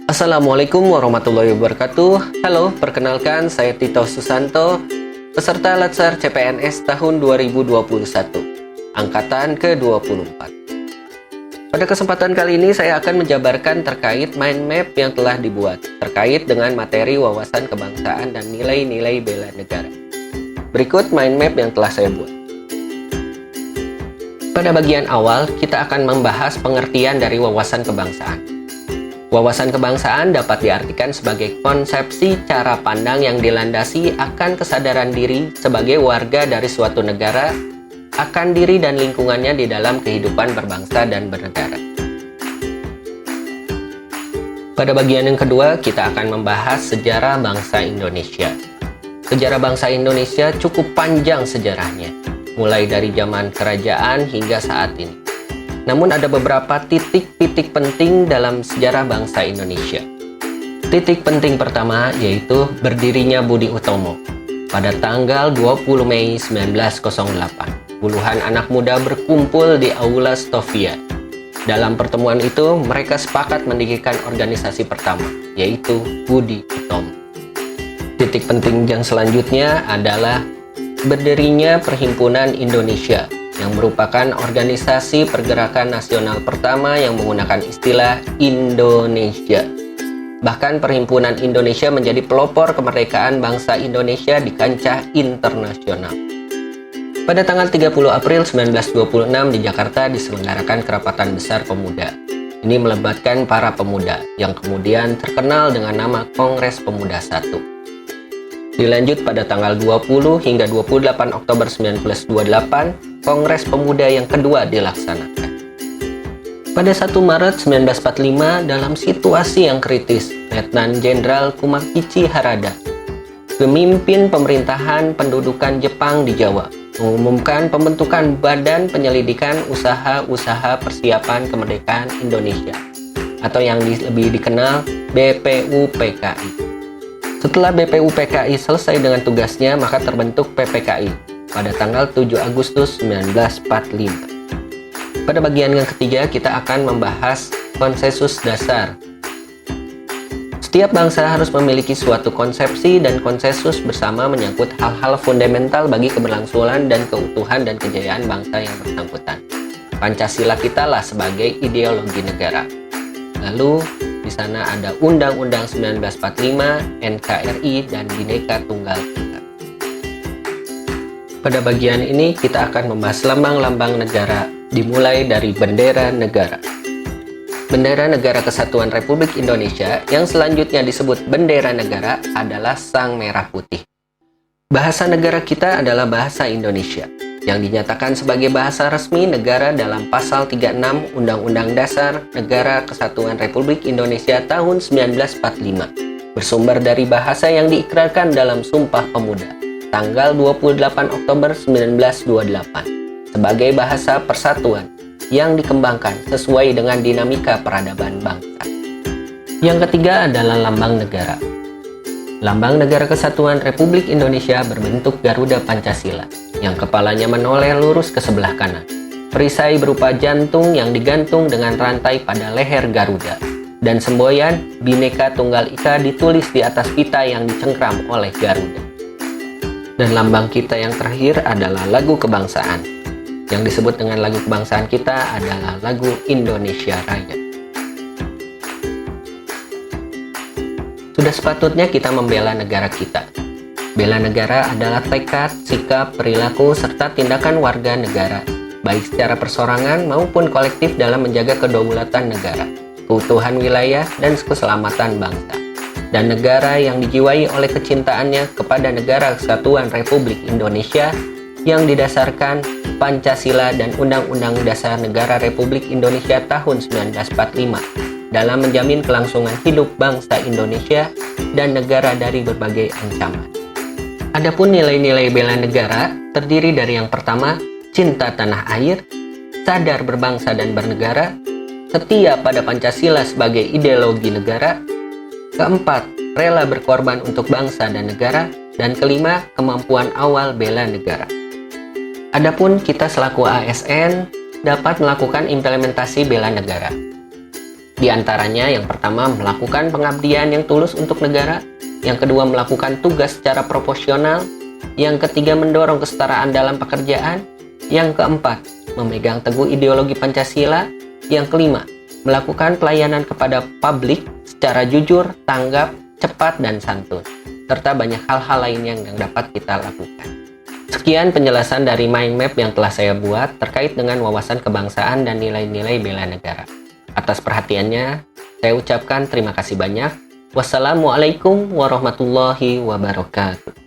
Assalamualaikum warahmatullahi wabarakatuh. Halo, perkenalkan saya Tito Susanto, peserta Latsar CPNS tahun 2021, angkatan ke-24. Pada kesempatan kali ini saya akan menjabarkan terkait mind map yang telah dibuat terkait dengan materi wawasan kebangsaan dan nilai-nilai bela negara. Berikut mind map yang telah saya buat. Pada bagian awal, kita akan membahas pengertian dari wawasan kebangsaan. Wawasan kebangsaan dapat diartikan sebagai konsepsi cara pandang yang dilandasi akan kesadaran diri sebagai warga dari suatu negara, akan diri dan lingkungannya di dalam kehidupan berbangsa dan bernegara. Pada bagian yang kedua, kita akan membahas sejarah bangsa Indonesia. Sejarah bangsa Indonesia cukup panjang sejarahnya, mulai dari zaman kerajaan hingga saat ini. Namun ada beberapa titik-titik penting dalam sejarah bangsa Indonesia. Titik penting pertama yaitu berdirinya Budi Utomo. Pada tanggal 20 Mei 1908, puluhan anak muda berkumpul di Aula Stovia. Dalam pertemuan itu, mereka sepakat mendirikan organisasi pertama, yaitu Budi Utomo. Titik penting yang selanjutnya adalah berdirinya Perhimpunan Indonesia, yang merupakan organisasi pergerakan nasional pertama yang menggunakan istilah Indonesia. Bahkan Perhimpunan Indonesia menjadi pelopor kemerdekaan bangsa Indonesia di kancah internasional. Pada tanggal 30 April 1926 di Jakarta diselenggarakan Kerapatan Besar Pemuda. Ini melibatkan para pemuda yang kemudian terkenal dengan nama Kongres Pemuda I. Dilanjut pada tanggal 20 hingga 28 Oktober 1928, Kongres Pemuda yang kedua dilaksanakan. Pada 1 Maret 1945, dalam situasi yang kritis, Letnan Jenderal Kumakichi Harada, pemimpin pemerintahan pendudukan Jepang di Jawa, mengumumkan pembentukan Badan Penyelidikan Usaha-Usaha Persiapan Kemerdekaan Indonesia, atau yang lebih dikenal BPUPKI. Setelah BPUPKI selesai dengan tugasnya, maka terbentuk PPKI pada tanggal 7 Agustus 1945. Pada bagian yang ketiga, kita akan membahas konsensus dasar. Setiap bangsa harus memiliki suatu konsepsi dan konsensus bersama menyangkut hal-hal fundamental bagi keberlangsungan dan keutuhan dan kejayaan bangsa yang bersangkutan. Pancasila kita lah sebagai ideologi negara. Lalu di sana ada Undang-Undang 1945, NKRI, dan Bhinneka Tunggal Ika. Pada bagian ini kita akan membahas lambang-lambang negara, dimulai dari bendera negara. Bendera Negara Kesatuan Republik Indonesia yang selanjutnya disebut bendera negara adalah Sang Merah Putih. Bahasa negara kita adalah bahasa Indonesia, yang dinyatakan sebagai bahasa resmi negara dalam Pasal 36 Undang-Undang Dasar Negara Kesatuan Republik Indonesia tahun 1945, bersumber dari bahasa yang diikrarkan dalam Sumpah Pemuda, tanggal 28 Oktober 1928, sebagai bahasa persatuan yang dikembangkan sesuai dengan dinamika peradaban bangsa. Yang ketiga adalah lambang negara. Lambang Negara Kesatuan Republik Indonesia berbentuk Garuda Pancasila, yang kepalanya menoleh lurus ke sebelah kanan. Perisai berupa jantung yang digantung dengan rantai pada leher Garuda, dan semboyan Bhinneka Tunggal Ika ditulis di atas pita yang dicengkram oleh Garuda. Dan lambang kita yang terakhir adalah lagu kebangsaan. Yang disebut dengan lagu kebangsaan kita adalah lagu Indonesia Raya. Sudah sepatutnya kita membela negara kita. Bela negara adalah tekad, sikap, perilaku, serta tindakan warga negara, baik secara persorangan maupun kolektif dalam menjaga kedaulatan negara, keutuhan wilayah, dan keselamatan bangsa. Dan negara yang dijiwai oleh kecintaannya kepada Negara Kesatuan Republik Indonesia yang didasarkan Pancasila dan Undang-Undang Dasar Negara Republik Indonesia tahun 1945 dalam menjamin kelangsungan hidup bangsa Indonesia dan negara dari berbagai ancaman. Adapun nilai-nilai bela negara terdiri dari yang pertama, cinta tanah air, sadar berbangsa dan bernegara, setia pada Pancasila sebagai ideologi negara, keempat, rela berkorban untuk bangsa dan negara, dan kelima, kemampuan awal bela negara. Adapun kita selaku ASN dapat melakukan implementasi bela negara. Di antaranya yang pertama melakukan pengabdian yang tulus untuk negara, yang kedua melakukan tugas secara proporsional, yang ketiga mendorong kesetaraan dalam pekerjaan, yang keempat memegang teguh ideologi Pancasila, yang kelima melakukan pelayanan kepada publik secara jujur, tanggap, cepat, dan santun, serta banyak hal-hal lain yang dapat kita lakukan. Sekian penjelasan dari mind map yang telah saya buat terkait dengan wawasan kebangsaan dan nilai-nilai bela negara. Atas perhatiannya, saya ucapkan terima kasih banyak. Wassalamualaikum warahmatullahi wabarakatuh.